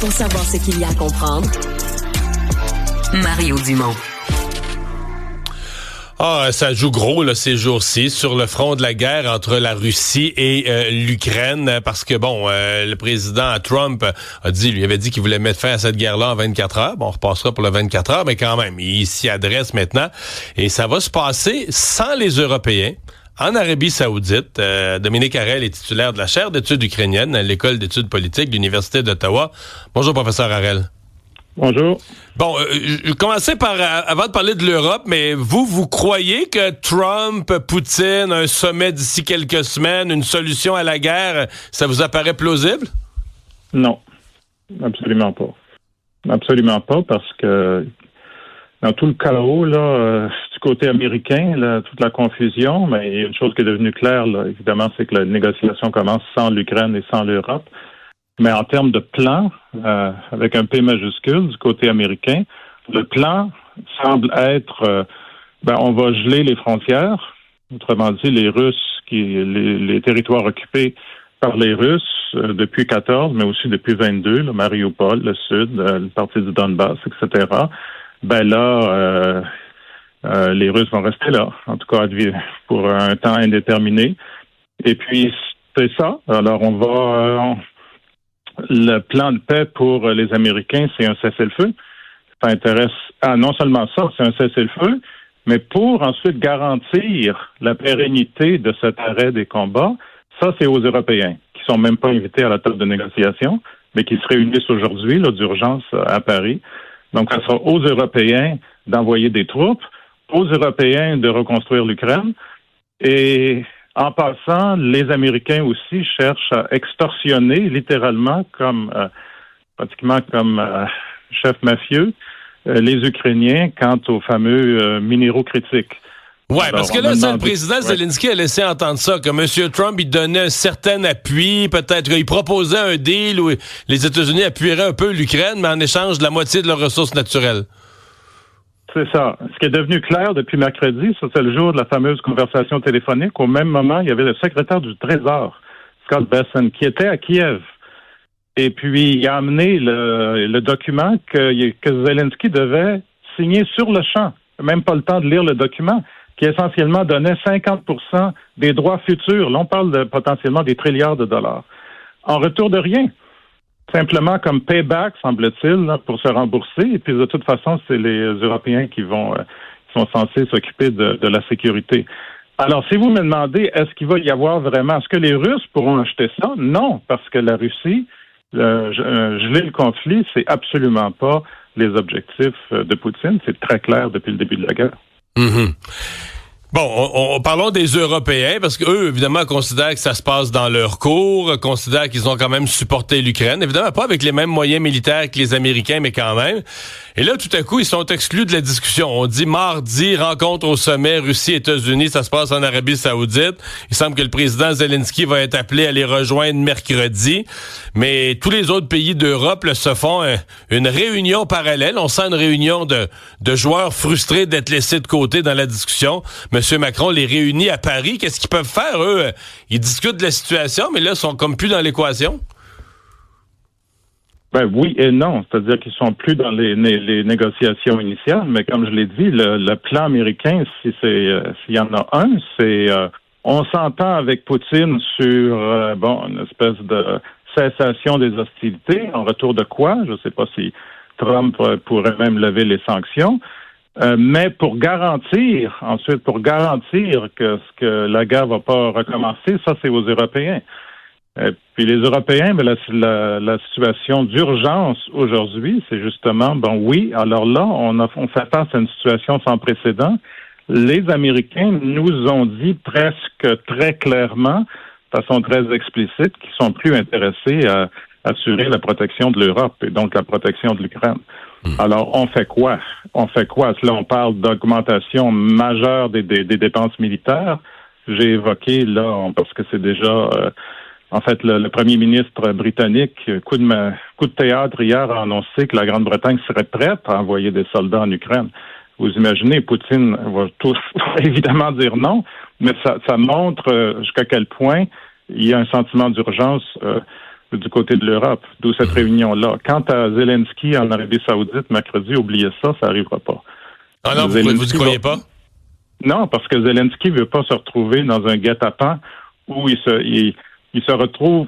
Pour savoir ce qu'il y a à comprendre, Mario Dumont. Ça joue gros là, ces jours-ci sur le front de la guerre entre la Russie et l'Ukraine parce que le président Trump lui avait dit qu'il voulait mettre fin à cette guerre-là en 24 heures. Bon, on repassera pour le 24 heures, mais quand même, il s'y adresse maintenant et ça va se passer sans les Européens. En Arabie Saoudite, Dominique Harel est titulaire de la chaire d'études ukrainiennes à l'École d'études politiques de l'Université d'Ottawa. Bonjour, professeur Harel. Bonjour. Bon, je commençais par, avant de parler de l'Europe, mais vous croyez que Trump, Poutine, un sommet d'ici quelques semaines, une solution à la guerre, ça vous apparaît plausible? Non, absolument pas. Absolument pas, parce que dans tout le chaos, là, du côté américain, là, toute la confusion, mais il y a une chose qui est devenue claire, là, évidemment, c'est que la négociation commence sans l'Ukraine et sans l'Europe. Mais en termes de plan, avec un P majuscule du côté américain, le plan semble être, on va geler les frontières, autrement dit, les Russes, les territoires occupés par les Russes depuis 14, mais aussi depuis 22, le Mariupol, le Sud, le parti du Donbass, etc. Les Russes vont rester là, en tout cas pour un temps indéterminé. Et puis, c'est ça. Alors, le plan de paix pour les Américains, c'est un cessez-le-feu. Ça intéresse non seulement ça, c'est un cessez-le-feu, mais pour ensuite garantir la pérennité de cet arrêt des combats, ça, c'est aux Européens, qui sont même pas invités à la table de négociation, mais qui se réunissent aujourd'hui, là, d'urgence à Paris. Donc, ça sera aux Européens d'envoyer des troupes, aux Européens de reconstruire l'Ukraine, et en passant, les Américains aussi cherchent à extorsionner, littéralement, pratiquement comme chef mafieux, les Ukrainiens quant aux fameux minéraux critiques. Ouais, parce que là, le président Zelensky a laissé entendre ça, que M. Trump, il donnait un certain appui, peut-être qu'il proposait un deal où les États-Unis appuieraient un peu l'Ukraine, mais en échange de la moitié de leurs ressources naturelles. C'est ça. Ce qui est devenu clair depuis mercredi, ça, c'est le jour de la fameuse conversation téléphonique. Au même moment, il y avait le secrétaire du Trésor, Scott Bessent, qui était à Kiev. Et puis, il a amené le document que Zelensky devait signer sur le champ. Même pas le temps de lire le document, qui essentiellement donnait 50% des droits futurs. Là, on parle potentiellement des trilliards de dollars. En retour de rien. Simplement comme payback, semble-t-il, là, pour se rembourser. Et puis, de toute façon, c'est les Européens qui sont censés s'occuper de la sécurité. Alors, si vous me demandez, est-ce qu'il va y avoir vraiment... Est-ce que les Russes pourront acheter ça? Non, parce que la Russie, geler le conflit, c'est absolument pas les objectifs de Poutine. C'est très clair depuis le début de la guerre. Mm-hmm. Bon, parlons des Européens, parce qu'eux, évidemment, considèrent que ça se passe dans leur cours, considèrent qu'ils ont quand même supporté l'Ukraine. Évidemment, pas avec les mêmes moyens militaires que les Américains, mais quand même. Et là, tout à coup, ils sont exclus de la discussion. On dit mardi, rencontre au sommet Russie-États-Unis, ça se passe en Arabie Saoudite. Il semble que le président Zelensky va être appelé à les rejoindre mercredi. Mais tous les autres pays d'Europe là, se font une réunion parallèle. On sent une réunion de joueurs frustrés d'être laissés de côté dans la discussion. M. Macron les réunit à Paris. Qu'est-ce qu'ils peuvent faire, eux? Ils discutent de la situation, mais là, ils sont comme plus dans l'équation. Ben oui et non. C'est-à-dire qu'ils sont plus dans les négociations initiales, mais comme je l'ai dit, le plan américain, s'il y en a un, c'est on s'entend avec Poutine sur une espèce de cessation des hostilités, en retour de quoi? Je ne sais pas si Trump pourrait même lever les sanctions. Mais pour garantir que la guerre va pas recommencer, ça c'est aux Européens. Puis les Européens, la situation d'urgence aujourd'hui, c'est justement, alors là, on fait face à une situation sans précédent. Les Américains nous ont dit presque très clairement, de façon très explicite, qu'ils sont plus intéressés à assurer la protection de l'Europe et donc la protection de l'Ukraine. Alors, on fait quoi? Là, on parle d'augmentation majeure des dépenses militaires. J'ai évoqué, là, parce que c'est déjà... le premier ministre britannique, coup de théâtre hier, a annoncé que la Grande-Bretagne serait prête à envoyer des soldats en Ukraine. Vous imaginez, Poutine va tous évidemment dire non, mais ça montre jusqu'à quel point il y a un sentiment d'urgence du côté de l'Europe, d'où cette réunion-là. Quant à Zelensky en Arabie Saoudite, mercredi, oubliez ça, ça n'arrivera pas. Ah non, vous y croyez pas? Non, parce que Zelensky ne veut pas se retrouver dans un guet-apens où il se retrouve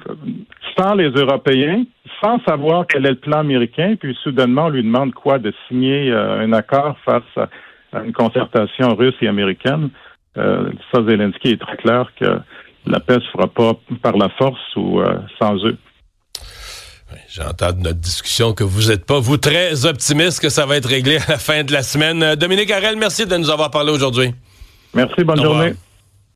sans les Européens, sans savoir quel est le plan américain, puis soudainement, on lui demande quoi? De signer un accord face à une concertation russe et américaine. Ça, Zelensky est très clair que la paix ne se fera pas par la force ou sans eux. Oui, j'entends de notre discussion que vous n'êtes pas, vous, très optimiste que ça va être réglé à la fin de la semaine. Dominique Harel, merci de nous avoir parlé aujourd'hui. Merci, bonne journée.